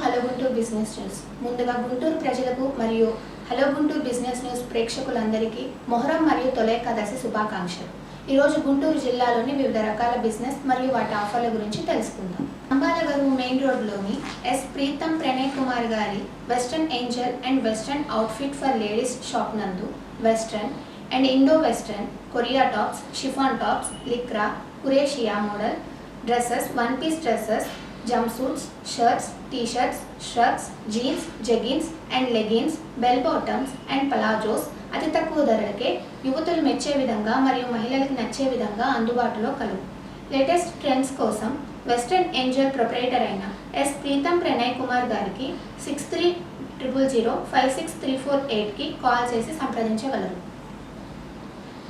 Hello Guntur business news. ముందుగా గుంటూరు ప్రజలకు మరియు హలో గుంటూరు బిజినెస్ న్యూస్ ప్రేక్షకులందరికీ మొహరం మరియు తొలి ఏకాదశి శుభాకాంక్షలు. ఈరోజు గుంటూరు జిల్లాలోని వివిధ రకాల బిజినెస్ మరియు వాటి ఆఫర్ల గురించి తెలుసుకుందాం. అంబాలగరు మెయిన్ రోడ్లోని ఎస్ ప్రీతం ప్రణయ్ కుమార్ గారి Western Angel and western outfit for ladies shop నందు western and Indo western, Korea tops, chiffon tops, lycra, కురేషియా model dresses, one piece dresses, jump suits, shirts, t-shirts, shirts, jeans, jeggings and leggings, bell bottoms and palazzos అతి తక్కువ ధరలకే యువతులు మెచ్చే విధంగా మరియు మహిళలకు నచ్చే విధంగా అందుబాటులో కలవు. లేటెస్ట్ ట్రెండ్స్ కోసం వెస్ట్రన్ ఏంజల్ ప్రొపరేటర్ అయిన ఎస్ ప్రీతం ప్రణయ్ కుమార్ గారికి 6300056348కి కాల్ చేసి సంప్రదించగలరు.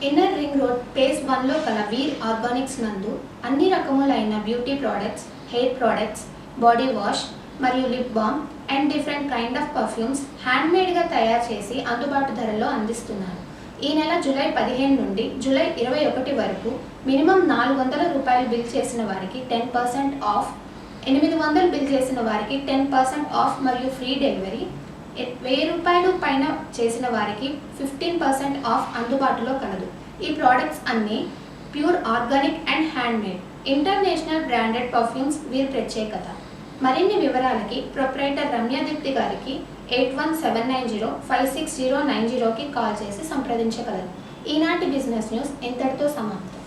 ఇన్నర్ రింగ్ రోడ్ phase 1లో కల వీర్ ఆర్గానిక్స్ నందు అన్ని రకములైన beauty products, hair products, body wash మరియు lip balm and different kind of perfumes హ్యాండ్మేడ్గా తయారు చేసి అందుబాటు ధరల్లో అందిస్తున్నారు. ఈ నెల జూలై 15 నుండి జూలై 21 వరకు మినిమం 400 రూపాయలు బిల్ చేసిన వారికి 10% ఆఫ్, 800 బిల్ చేసిన వారికి 10% ఆఫ్ మరియు ఫ్రీ డెలివరీ, 1000 రూపాయలు పైన చేసిన వారికి 15% ఆఫ్ అందుబాటులో కలదు. ఈ ప్రోడక్ట్స్ అన్నీ pure organic and handmade international branded perfumes వీరి ప్రత్యేకత. మరిన్ని వివరాలకి ప్రొపరేటర్ రమ్యాదీప్తి గారికి 8179056090కి కాల్ చేసి సంప్రదించగలరు. ఈనాటి బిజినెస్ న్యూస్ ఇంతటితో సమాప్తం.